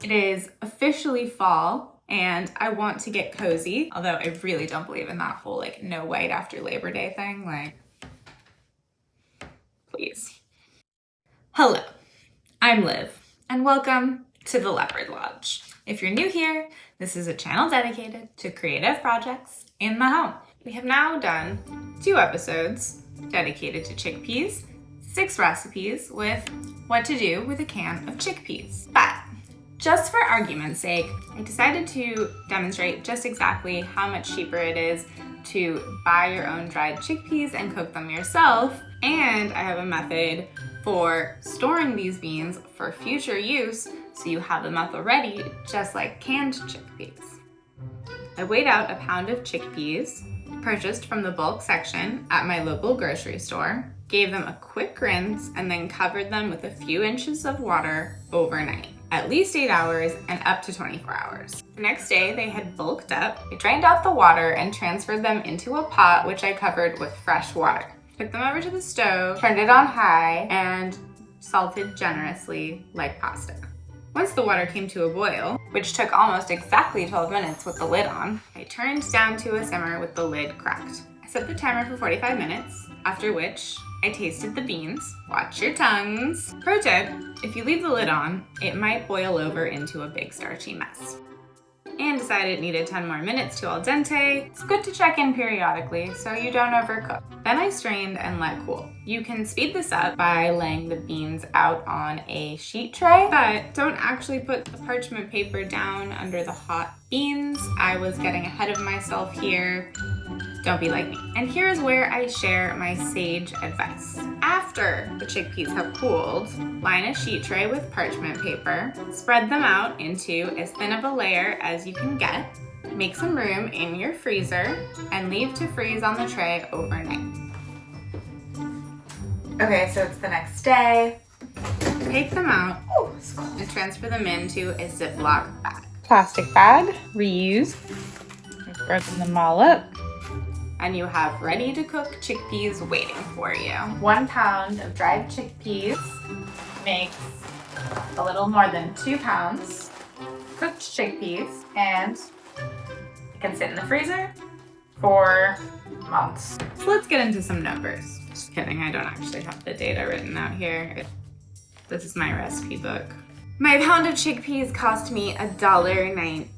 It is officially fall and I want to get cozy, although I really don't believe in that whole like no white after Labor Day thing. Like, please. Hello, I'm Liv and welcome to the Leopard Lodge. If you're new here, this is a channel dedicated to creative projects in the home. We have now done 2 episodes dedicated to chickpeas, 6 recipes with what to do with a can of chickpeas. But just for argument's sake, I decided to demonstrate just exactly how much cheaper it is to buy your own dried chickpeas and cook them yourself. And I have a method for storing these beans for future use so you have them at the ready, just like canned chickpeas. I weighed out a pound of chickpeas, purchased from the bulk section at my local grocery store, gave them a quick rinse, and then covered them with a few inches of water overnight. At least 8 hours and up to 24 hours. The next day they had bulked up. I drained off the water and transferred them into a pot which I covered with fresh water. Took them over to the stove, turned it on high, and salted generously like pasta. Once the water came to a boil, which took almost exactly 12 minutes with the lid on, I turned down to a simmer with the lid cracked. I set the timer for 45 minutes, after which I tasted the beans. Watch your tongues. Pro tip, if you leave the lid on, it might boil over into a big starchy mess. And decided it needed 10 more minutes to al dente. It's good to check in periodically so you don't overcook. Then I strained and let cool. You can speed this up by laying the beans out on a sheet tray, but don't actually put the parchment paper down under the hot beans. I was getting ahead of myself here. Don't be like me. And here's where I share my sage advice. After the chickpeas have cooled, line a sheet tray with parchment paper, spread them out into as thin of a layer as you can get, make some room in your freezer, and leave to freeze on the tray overnight. Okay, so it's the next day. Take them out and transfer them into a Ziploc bag. Plastic bag, reuse. I've broken them all up. And you have ready to cook chickpeas waiting for you. 1 pound of dried chickpeas makes a little more than 2 pounds cooked chickpeas, and it can sit in the freezer for months. So let's get into some numbers. Just kidding, I don't actually have the data written out here. This is my recipe book. My pound of chickpeas cost me $1.19.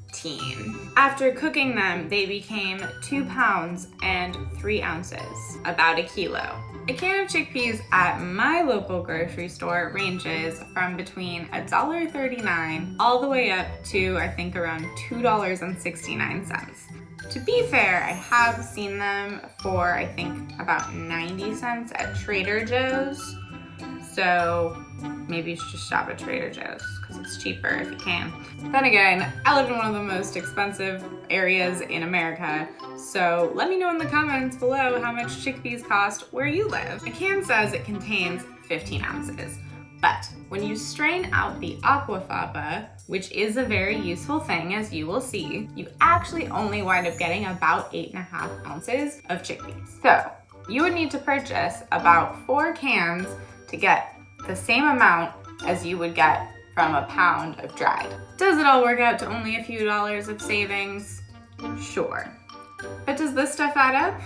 After cooking them, they became 2 pounds and 3 ounces, about a kilo. A can of chickpeas at my local grocery store ranges from between $1.39 all the way up to, I think, around $2.69. To be fair, I have seen them for, I think, about 90 cents at Trader Joe's. So maybe you should just shop at Trader Joe's because it's cheaper if you can. Then again, I live in one of the most expensive areas in America, so let me know in the comments below how much chickpeas cost where you live. A can says it contains 15 ounces, but when you strain out the aquafaba, which is a very useful thing as you will see, you actually only wind up getting about 8.5 ounces of chickpeas. So you would need to purchase about 4 cans to get the same amount as you would get from a pound of dried. Does it all work out to only a few dollars of savings? Sure. But does this stuff add up?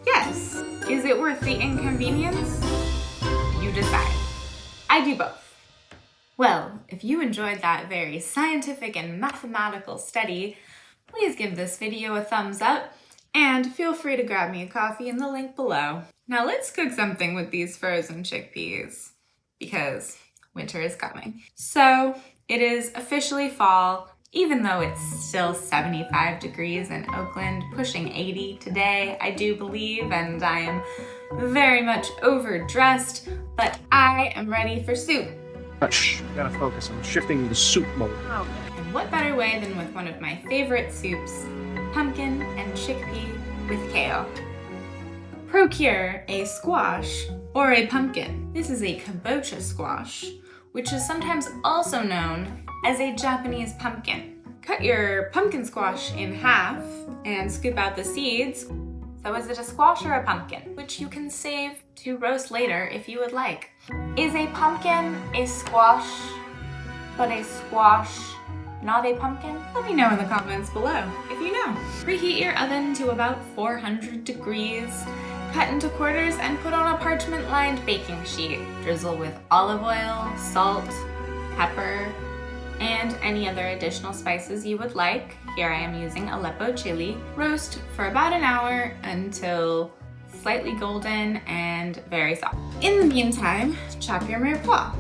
Yes. Is it worth the inconvenience? You decide. I do both. Well, if you enjoyed that very scientific and mathematical study, please give this video a thumbs up and feel free to grab me a coffee in the link below. Now let's cook something with these frozen chickpeas because winter is coming. So it is officially fall, even though it's still 75 degrees in Oakland, pushing 80 today, I do believe, and I am very much overdressed, but I am ready for soup. Gotta focus on shifting the soup mode. And what better way than with one of my favorite soups, pumpkin and chickpea with kale. Procure a squash or a pumpkin. This is a kabocha squash, which is sometimes also known as a Japanese pumpkin. Cut your pumpkin squash in half and scoop out the seeds. So is it a squash or a pumpkin? Which you can save to roast later if you would like. Is a pumpkin a squash but a squash, not a pumpkin? Let me know in the comments below if you know. Preheat your oven to about 400 degrees. Cut into quarters and put on a parchment-lined baking sheet. Drizzle with olive oil, salt, pepper, and any other additional spices you would like. Here I am using Aleppo chili. Roast for about an hour until slightly golden and very soft. In the meantime, chop your mirepoix.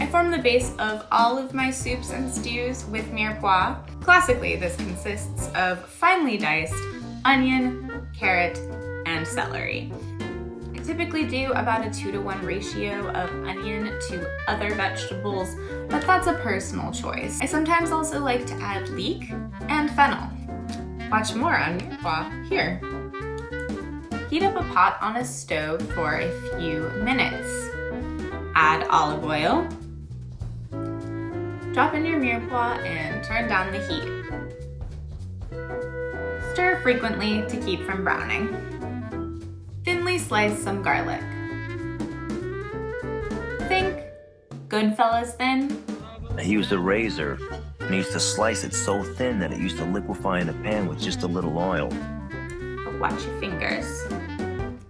I form the base of all of my soups and stews with mirepoix. Classically, this consists of finely diced onion, carrot, and celery. I typically do about a 2-to-1 ratio of onion to other vegetables, but that's a personal choice. I sometimes also like to add leek and fennel. Watch more on mirepoix here. Heat up a pot on a stove for a few minutes. Add olive oil. Drop in your mirepoix and turn down the heat. Stir frequently to keep from browning. Thinly slice some garlic. Think Goodfellas thin. He used a razor and he used to slice it so thin that it used to liquefy in a pan with just a little oil. But watch your fingers.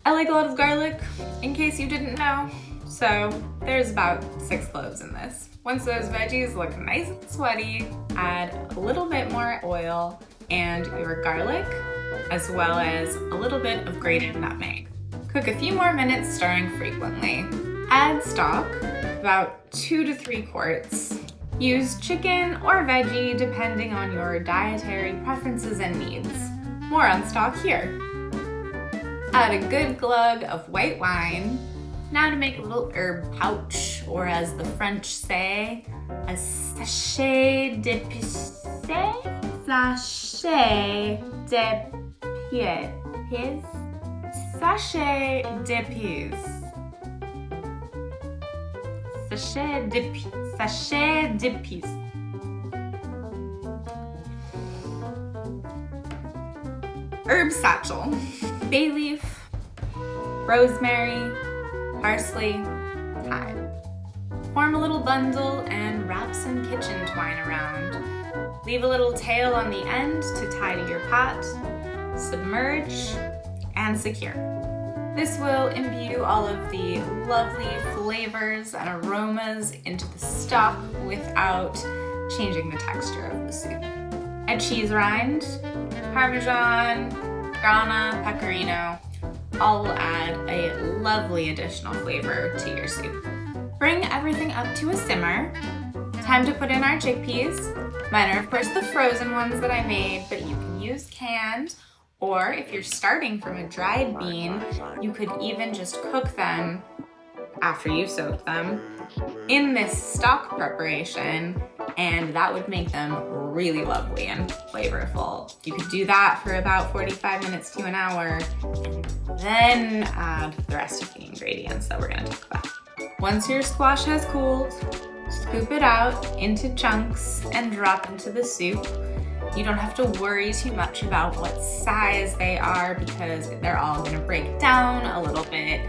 I like a lot of garlic, in case you didn't know. So there's about 6 cloves in this. Once those veggies look nice and sweaty, add a little bit more oil and your garlic, as well as a little bit of grated nutmeg. Cook a few more minutes, stirring frequently. Add stock, about 2 to 3 quarts. Use chicken or veggie depending on your dietary preferences and needs. More on stock here. Add a good glug of white wine. Now to make a little herb pouch, or as the French say, a sachet d'épices. Sachet d'épices. Sachet d'épices. Sachet d'épices. Sachet d'épices. Herb satchel. Bay leaf, rosemary, parsley, thyme. Form a little bundle and wrap some kitchen twine around. Leave a little tail on the end to tie to your pot. Submerge and secure. This will imbue all of the lovely flavors and aromas into the stock without changing the texture of the soup. Add cheese rind, Parmesan, Grana, Pecorino, all will add a lovely additional flavor to your soup. Bring everything up to a simmer. Time to put in our chickpeas. Mine are of course the frozen ones that I made, but you can use canned, or if you're starting from a dried bean, you could even just cook them after you soak them in this stock preparation, and that would make them really lovely and flavorful. You could do that for about 45 minutes to an hour, and then add the rest of the ingredients that we're gonna talk about. Once your squash has cooled, scoop it out into chunks and drop into the soup. You don't have to worry too much about what size they are because they're all gonna break down a little bit.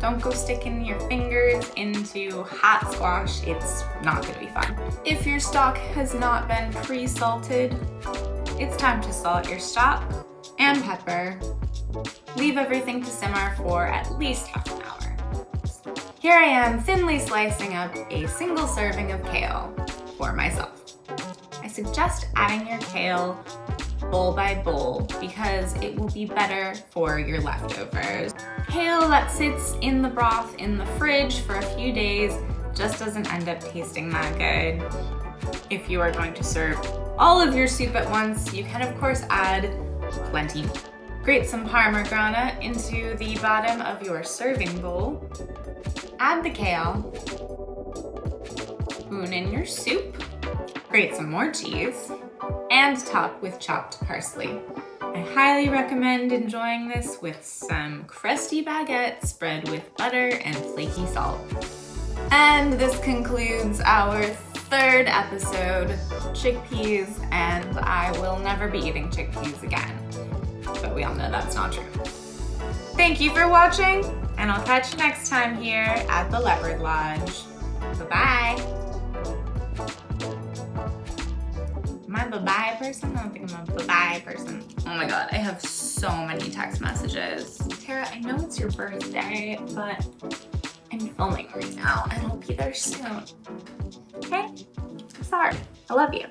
Don't go sticking your fingers into hot squash, it's not gonna be fun. If your stock has not been pre-salted, it's time to salt your stock and pepper. Leave everything to simmer for at least half an hour. Here I am thinly slicing up a single serving of kale for myself. I suggest adding your kale bowl by bowl because it will be better for your leftovers. Kale that sits in the broth in the fridge for a few days just doesn't end up tasting that good. If you are going to serve all of your soup at once, you can of course add plenty. Grate some Parma grana into the bottom of your serving bowl. Add the kale. Spoon in your soup. Grate some more cheese. And top with chopped parsley. I highly recommend enjoying this with some crusty baguette spread with butter and flaky salt. And this concludes our 3rd episode, chickpeas, and I will never be eating chickpeas again. But we all know that's not true. Thank you for watching, and I'll catch you next time here at the Leopard Lodge. Bye-bye. Am I a bye-bye person? I don't think I'm a bye-bye person. Oh my god, I have so many text messages. Tara, I know it's your birthday, but I'm filming right now and I'll be there soon. Okay? I'm sorry. I love you.